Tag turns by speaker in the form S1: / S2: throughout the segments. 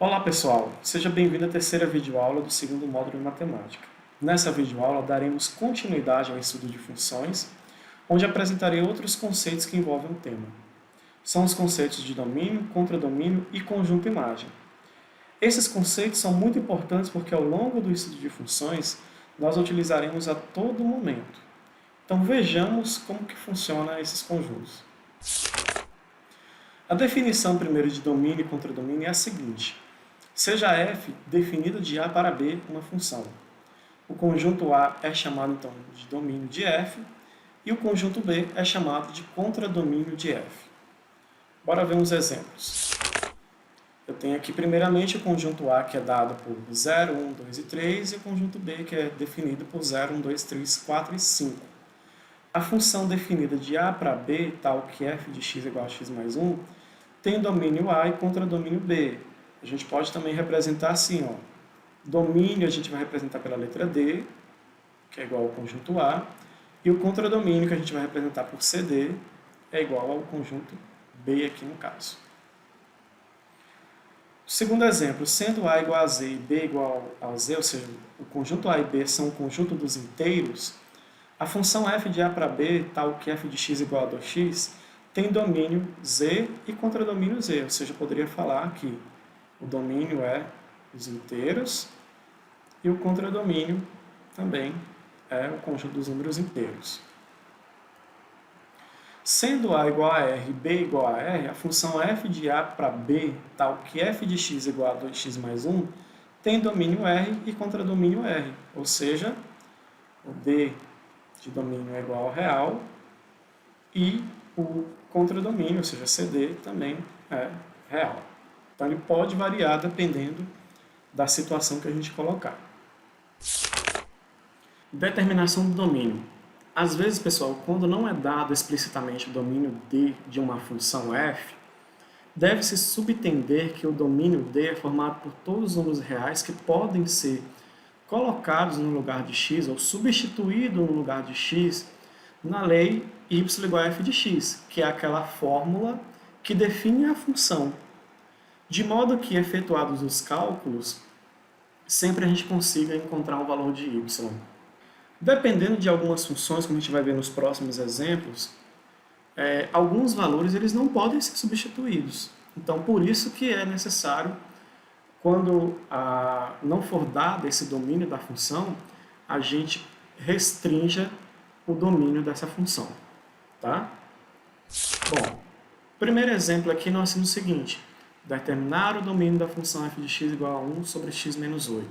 S1: Olá pessoal, seja bem-vindo à terceira videoaula do segundo módulo de matemática. Nessa videoaula daremos continuidade ao estudo de funções, onde apresentarei outros conceitos que envolvem o tema. São os conceitos de domínio, contradomínio e conjunto imagem. Esses conceitos são muito importantes porque ao longo do estudo de funções nós utilizaremos a todo momento. Então vejamos como que funcionam esses conjuntos. A definição primeiro de domínio e contradomínio é a seguinte: seja f definida de A para B uma função. O conjunto A é chamado então de domínio de f e o conjunto B é chamado de contradomínio de f. Bora ver uns exemplos. Eu tenho aqui primeiramente o conjunto A, que é dado por 0, 1, 2 e 3, e o conjunto B, que é definido por 0, 1, 2, 3, 4 e 5. A função definida de A para B, tal que f de x igual a x mais 1, tem domínio A e contradomínio B. A gente pode também representar assim, ó. Domínio a gente vai representar pela letra D, que é igual ao conjunto A, e o contradomínio, que a gente vai representar por CD, é igual ao conjunto B aqui no caso. Segundo exemplo, sendo A igual a Z e B igual a Z, ou seja, o conjunto A e B são o conjunto dos inteiros, a função f de A para B, tal que f de x igual a 2x, tem domínio Z e contradomínio Z, ou seja, eu poderia falar que o domínio é os inteiros e o contradomínio também é o conjunto dos números inteiros. Sendo A igual a R e B igual a R, a função f de A para B, tal que f de x igual a 2x mais 1, tem domínio R e contradomínio R, ou seja, o D de domínio é igual ao real e o contradomínio, ou seja, CD, também é real. Então ele pode variar dependendo da situação que a gente colocar. Determinação do domínio. Às vezes, pessoal, quando não é dado explicitamente o domínio D de uma função f, deve-se subentender que o domínio D é formado por todos os números reais que podem ser colocados no lugar de x ou substituídos no lugar de x na lei y igual a f de x, que é aquela fórmula que define a função. De modo que, efetuados os cálculos, sempre a gente consiga encontrar um valor de y. Dependendo de algumas funções, como a gente vai ver nos próximos exemplos, alguns valores eles não podem ser substituídos. Então, por isso que é necessário, quando não for dado esse domínio da função, a gente restrinja o domínio dessa função. Tá? Bom, primeiro exemplo aqui nós temos o seguinte: determinar o domínio da função f de x igual a 1 sobre x menos 8.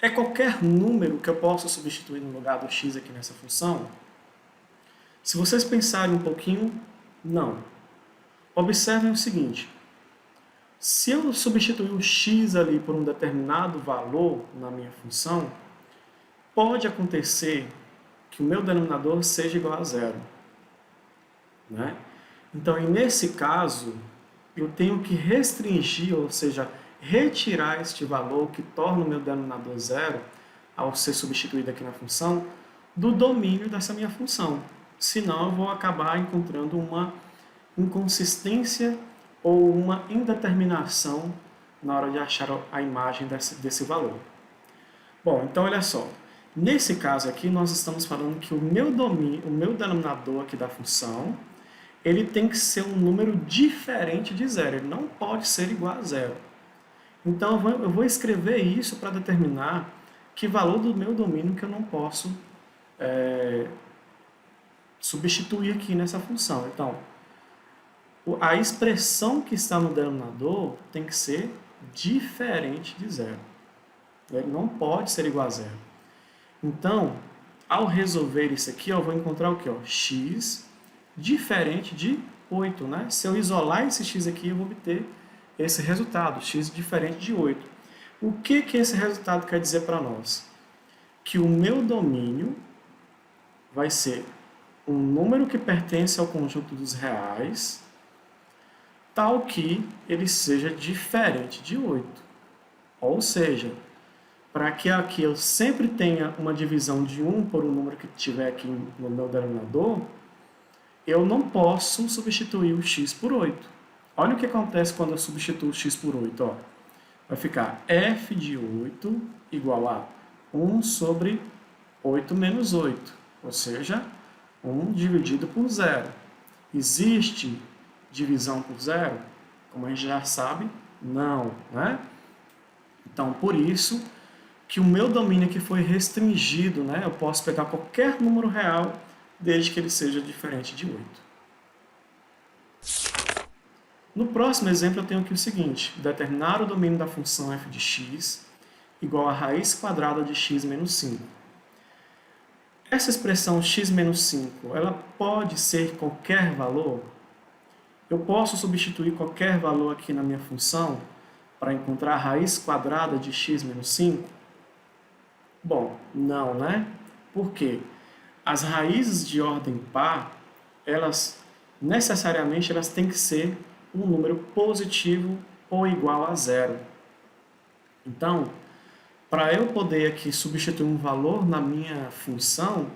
S1: É qualquer número que eu possa substituir no lugar do x aqui nessa função? Se vocês pensarem um pouquinho, não. Observem o seguinte: se eu substituir o x ali por um determinado valor na minha função, pode acontecer que o meu denominador seja igual a zero. Né? Então, nesse caso, eu tenho que restringir, ou seja, retirar este valor que torna o meu denominador zero, ao ser substituído aqui na função, do domínio dessa minha função. Senão, eu vou acabar encontrando uma inconsistência ou uma indeterminação na hora de achar a imagem desse valor. Bom, então olha só. Nesse caso aqui, nós estamos falando que o meu denominador aqui da função, ele tem que ser um número diferente de zero, ele não pode ser igual a zero. Então, eu vou escrever isso para determinar que valor do meu domínio que eu não posso substituir aqui nessa função. Então, a expressão que está no denominador tem que ser diferente de zero. Ele não pode ser igual a zero. Então, ao resolver isso aqui, eu vou encontrar o quê? X diferente de 8. Né? Se eu isolar esse x aqui, eu vou obter esse resultado, x diferente de 8. O que esse resultado quer dizer para nós? Que o meu domínio vai ser um número que pertence ao conjunto dos reais, tal que ele seja diferente de 8. Ou seja, para que aqui eu sempre tenha uma divisão de 1 por um número que tiver aqui no meu denominador, eu não posso substituir o x por 8. Olha o que acontece quando eu substituo x por 8. Ó. Vai ficar f de 8 igual a 1 sobre 8 menos 8, ou seja, 1 dividido por zero. Existe divisão por zero? Como a gente já sabe, não, né? Então, por isso que o meu domínio aqui foi restringido, né? Eu posso pegar qualquer número real, desde que ele seja diferente de 8. No próximo exemplo, eu tenho aqui o seguinte: determinar o domínio da função f de x igual a raiz quadrada de x menos 5. Essa expressão x menos 5, ela pode ser qualquer valor? Eu posso substituir qualquer valor aqui na minha função para encontrar a raiz quadrada de x menos 5? Bom, não, né? Por quê? As raízes de ordem par, elas necessariamente elas têm que ser um número positivo ou igual a zero. Então, para eu poder aqui substituir um valor na minha função,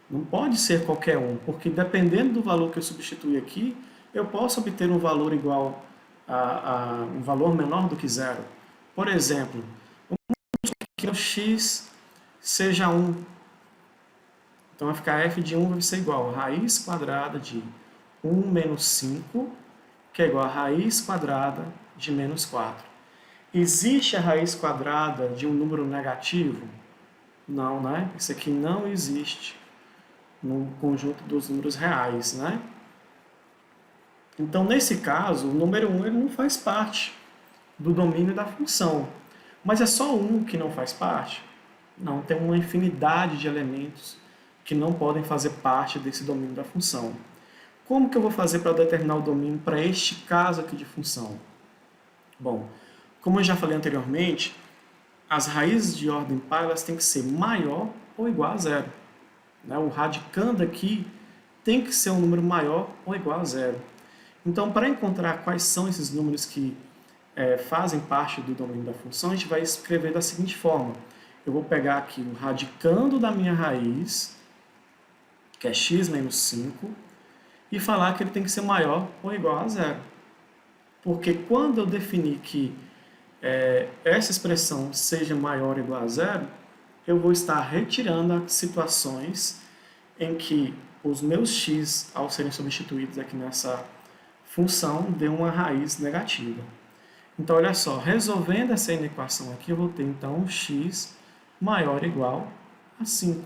S1: não pode ser qualquer um, porque dependendo do valor que eu substituir aqui, eu posso obter um valor igual a um valor menor do que zero. Por exemplo, que o x seja 1. Então vai ficar f de 1 vai ser igual a raiz quadrada de 1 menos 5, que é igual a raiz quadrada de menos 4. Existe a raiz quadrada de um número negativo? Não, né? Isso aqui não existe no conjunto dos números reais, né? Então, nesse caso, o número 1 ele não faz parte do domínio da função. Mas é só um que não faz parte? Não, tem uma infinidade de elementos que não podem fazer parte desse domínio da função. Como que eu vou fazer para determinar o domínio para este caso aqui de função? Bom, como eu já falei anteriormente, as raízes de ordem par elas têm que ser maior ou igual a zero. O radicando aqui tem que ser um número maior ou igual a zero. Então, para encontrar quais são esses números que fazem parte do domínio da função, a gente vai escrever da seguinte forma. Eu vou pegar aqui o radicando da minha raiz, que é x menos 5, e falar que ele tem que ser maior ou igual a zero. Porque quando eu definir que essa expressão seja maior ou igual a zero, eu vou estar retirando as situações em que os meus x, ao serem substituídos aqui nessa função, dê uma raiz negativa. Então, olha só, resolvendo essa equação aqui, eu vou ter, então, x maior ou igual a 5.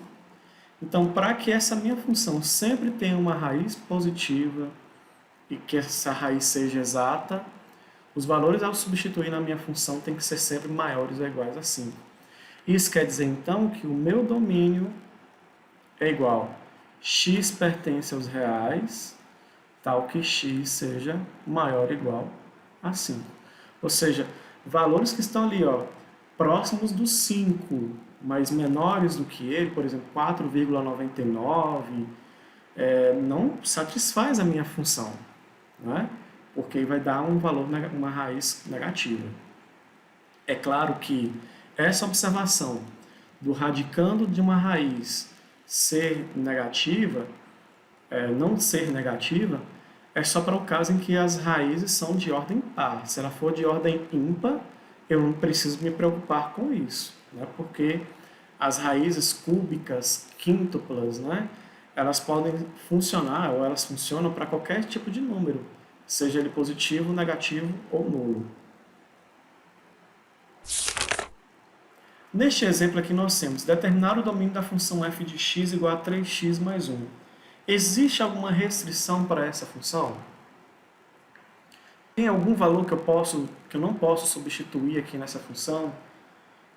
S1: Então, para que essa minha função sempre tenha uma raiz positiva e que essa raiz seja exata, os valores ao substituir na minha função têm que ser sempre maiores ou iguais a 5. Isso quer dizer, então, que o meu domínio é igual x pertence aos reais, tal que x seja maior ou igual a 5. Ou seja, valores que estão ali, próximos do 5, mas menores do que ele, por exemplo, 4,99, não satisfaz a minha função, né? Porque vai dar um valor, uma raiz negativa. É claro que essa observação do radicando de uma raiz ser negativa, não ser negativa, é só para o caso em que as raízes são de ordem par. Se ela for de ordem ímpar, eu não preciso me preocupar com isso, né? Porque as raízes cúbicas, quíntuplas, né? Elas podem funcionar, ou elas funcionam para qualquer tipo de número, seja ele positivo, negativo ou nulo. Neste exemplo aqui nós temos determinar o domínio da função f de x igual a 3x mais 1. Existe alguma restrição para essa função? Tem algum valor que eu não posso substituir aqui nessa função,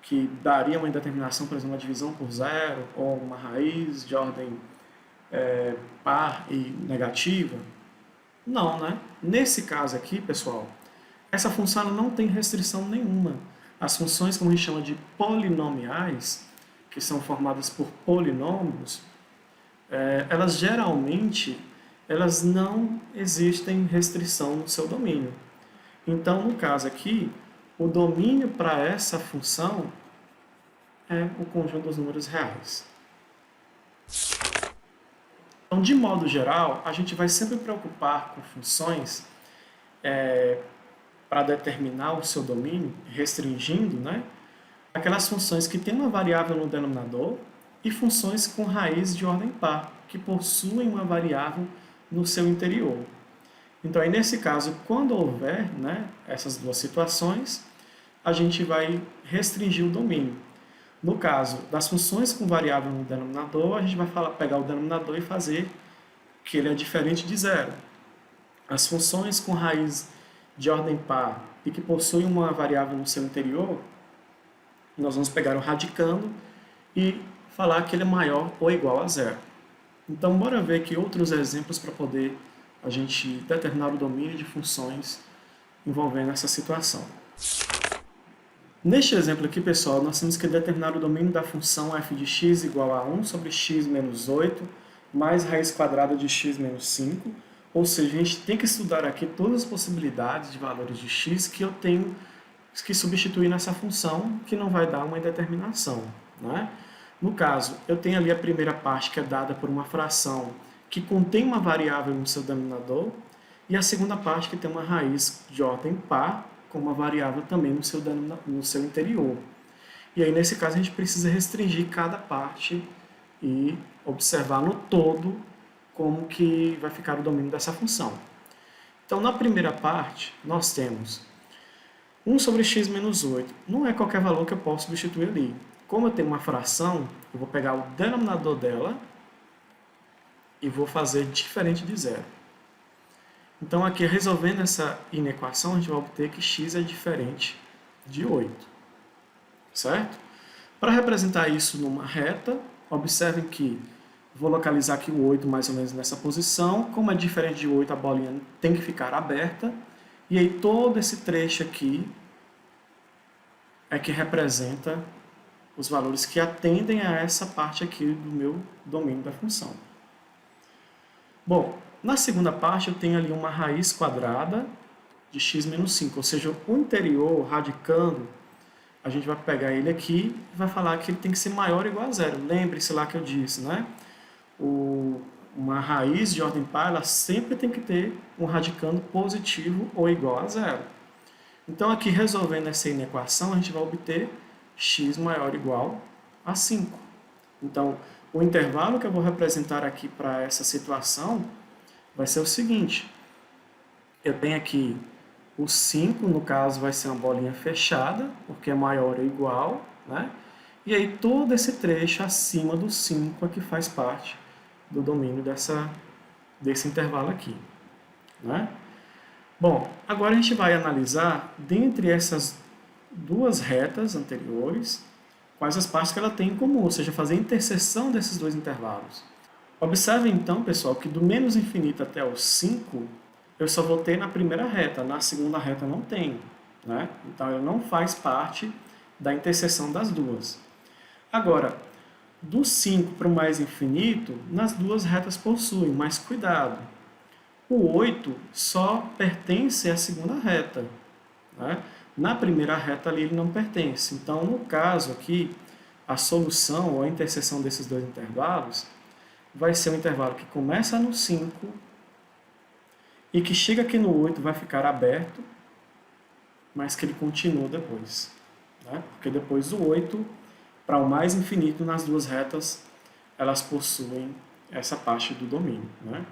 S1: que daria uma indeterminação, por exemplo, uma divisão por zero, ou uma raiz de ordem par e negativa? Não, né? Nesse caso aqui, pessoal, essa função não tem restrição nenhuma. As funções, como a gente chama de polinomiais, que são formadas por polinômios, elas geralmente não existem restrição no seu domínio. Então, no caso aqui, o domínio para essa função é o conjunto dos números reais. Então, de modo geral, a gente vai sempre preocupar com funções para determinar o seu domínio, restringindo, né, aquelas funções que têm uma variável no denominador e funções com raiz de ordem par, que possuem uma variável no seu interior. Então, aí, nesse caso, quando houver, né, essas duas situações, a gente vai restringir o domínio. No caso das funções com variável no denominador, a gente vai pegar o denominador e fazer que ele é diferente de zero. As funções com raiz de ordem par e que possuem uma variável no seu interior, nós vamos pegar o radicando e falar que ele é maior ou igual a zero. Então, bora ver aqui outros exemplos para poder a gente determinar o domínio de funções envolvendo essa situação. Neste exemplo aqui, pessoal, nós temos que determinar o domínio da função f de x igual a 1 sobre x menos 8 mais raiz quadrada de x menos 5, ou seja, a gente tem que estudar aqui todas as possibilidades de valores de x que eu tenho que substituir nessa função, que não vai dar uma indeterminação, né? No caso, eu tenho ali a primeira parte que é dada por uma fração que contém uma variável no seu denominador, e a segunda parte que tem uma raiz de ordem par, com uma variável também no seu interior. E aí, nesse caso, a gente precisa restringir cada parte e observar no todo como que vai ficar o domínio dessa função. Então, na primeira parte, nós temos 1 sobre x menos 8. Não é qualquer valor que eu posso substituir ali. Como eu tenho uma fração, eu vou pegar o denominador dela e vou fazer diferente de zero. Então, aqui, resolvendo essa inequação, a gente vai obter que x é diferente de 8. Certo? Para representar isso numa reta, observem que vou localizar aqui o 8 mais ou menos nessa posição. Como é diferente de 8, a bolinha tem que ficar aberta. E aí todo esse trecho aqui é que representa os valores que atendem a essa parte aqui do meu domínio da função. Bom, na segunda parte eu tenho ali uma raiz quadrada de x menos 5, ou seja, o interior radicando, a gente vai pegar ele aqui e vai falar que ele tem que ser maior ou igual a zero. Lembre-se lá que eu disse, né? Uma raiz de ordem par, ela sempre tem que ter um radicando positivo ou igual a zero. Então, aqui, resolvendo essa inequação, a gente vai obter x maior ou igual a 5. Então, o intervalo que eu vou representar aqui para essa situação vai ser o seguinte. Eu tenho aqui o 5, no caso, vai ser uma bolinha fechada, porque é maior ou igual, né? E aí, todo esse trecho acima do 5 é que faz parte do domínio desse intervalo aqui, né? Bom, agora a gente vai analisar, dentre essas duas retas anteriores, quais as partes que ela tem em comum, ou seja, fazer a interseção desses dois intervalos. Observe então, pessoal, que do menos infinito até o 5, eu só vou ter na primeira reta, na segunda reta não tenho, né? Então, ele não faz parte da interseção das duas. Agora, do 5 para o mais infinito, nas duas retas possuem, mas cuidado. O 8 só pertence à segunda reta, né? Na primeira reta ali ele não pertence. Então, no caso aqui, a solução ou a interseção desses dois intervalos vai ser um intervalo que começa no 5 e que chega aqui no 8 vai ficar aberto, mas que ele continua depois, né? Porque depois do 8 para o mais infinito, nas duas retas, elas possuem essa parte do domínio, né?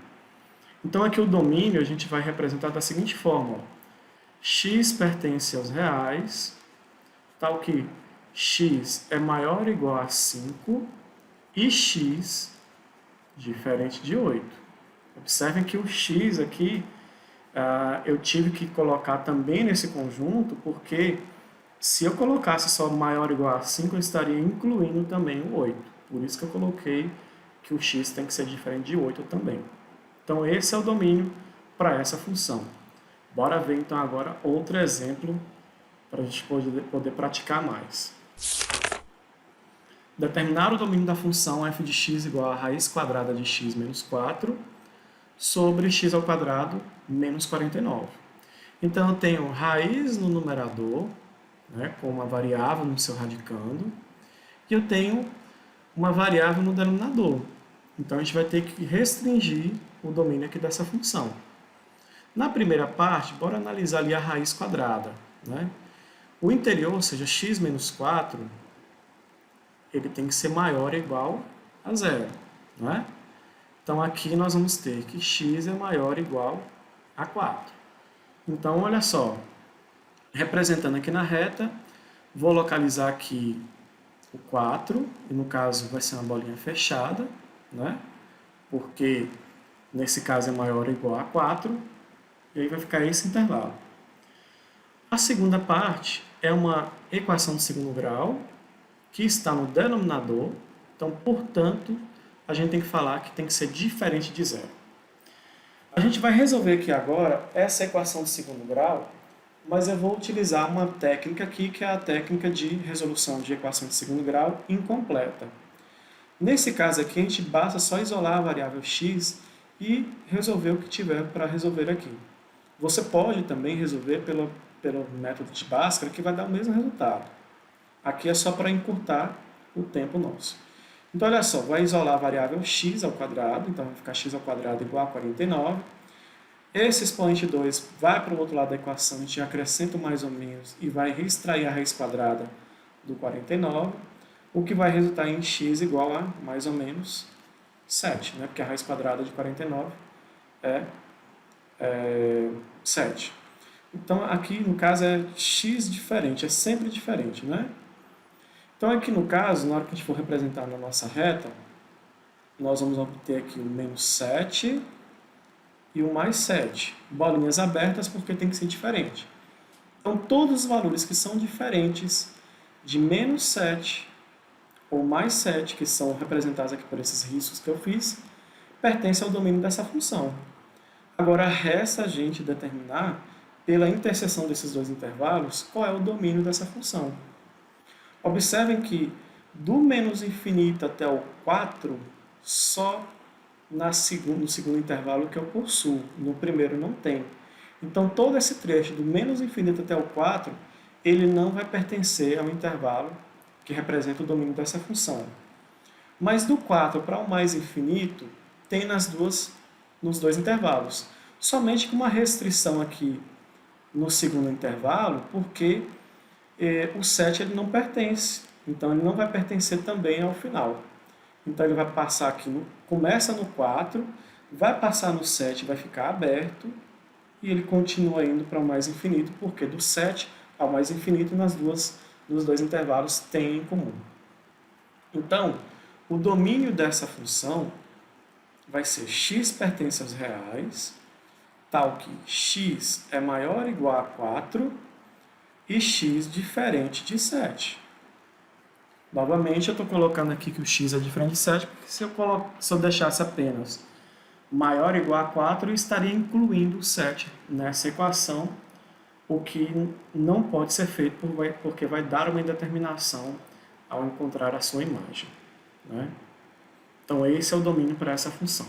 S1: Então, aqui o domínio a gente vai representar da seguinte forma. Ó. X pertence aos reais, tal que x é maior ou igual a 5 e x diferente de 8. Observem que o x aqui eu tive que colocar também nesse conjunto, porque se eu colocasse só maior ou igual a 5, eu estaria incluindo também o 8. Por isso que eu coloquei que o x tem que ser diferente de 8 também. Então, esse é o domínio para essa função. Bora ver, então, agora outro exemplo para a gente poder praticar mais. Determinar o domínio da função f de x igual a raiz quadrada de x menos 4 sobre x ao quadrado menos 49. Então, eu tenho raiz no numerador, né, com uma variável no seu radicando, e eu tenho uma variável no denominador. Então, a gente vai ter que restringir o domínio aqui dessa função. Na primeira parte, bora analisar ali a raiz quadrada, né? O interior, ou seja, x menos 4, ele tem que ser maior ou igual a zero, né? Então, aqui nós vamos ter que x é maior ou igual a 4. Então, olha só, representando aqui na reta, vou localizar aqui o 4, e no caso vai ser uma bolinha fechada, né? Porque nesse caso é maior ou igual a 4, e aí vai ficar esse intervalo. A segunda parte é uma equação de segundo grau, que está no denominador, então, portanto, a gente tem que falar que tem que ser diferente de zero. A gente vai resolver aqui agora essa equação de segundo grau, mas eu vou utilizar uma técnica aqui, que é a técnica de resolução de equação de segundo grau incompleta. Nesse caso aqui, a gente basta só isolar a variável x e resolver o que tiver para resolver aqui. Você pode também resolver pelo método de Bhaskara, que vai dar o mesmo resultado. Aqui é só para encurtar o tempo nosso. Então, olha só, vai isolar a variável x ao quadrado, então vai ficar x ao quadrado igual a 49. Esse expoente 2 vai para o outro lado da equação, a gente acrescenta mais ou menos e vai reextrair a raiz quadrada do 49, o que vai resultar em x igual a mais ou menos 7, né? Porque a raiz quadrada de 49 é 7. Então, aqui no caso é x diferente, é sempre diferente, né? Então, aqui no caso, na hora que a gente for representar na nossa reta, nós vamos obter aqui o menos 7 e o mais 7. Bolinhas abertas porque tem que ser diferente. Então, todos os valores que são diferentes de menos 7 ou mais 7, que são representados aqui por esses riscos que eu fiz, pertencem ao domínio dessa função. Agora, resta a gente determinar, pela interseção desses dois intervalos, qual é o domínio dessa função. Observem que do menos infinito até o 4, só no segundo intervalo que eu possuo. No primeiro não tem. Então, todo esse trecho do menos infinito até o 4, ele não vai pertencer ao intervalo que representa o domínio dessa função. Mas do 4 para o mais infinito, tem nos dois intervalos. Somente com uma restrição aqui no segundo intervalo, porque o 7 ele não pertence. Então, ele não vai pertencer também ao final. Então, ele vai passar aqui, começa no 4, vai passar no 7, vai ficar aberto, e ele continua indo para o mais infinito, porque do 7 ao mais infinito, nos dois intervalos, tem em comum. Então, o domínio dessa função vai ser x pertence aos reais, tal que x é maior ou igual a 4 e x diferente de 7. Novamente, eu estou colocando aqui que o x é diferente de 7, porque se eu deixasse apenas maior ou igual a 4, eu estaria incluindo o 7 nessa equação, o que não pode ser feito porque vai dar uma indeterminação ao encontrar a sua imagem, né? Então, esse é o domínio para essa função.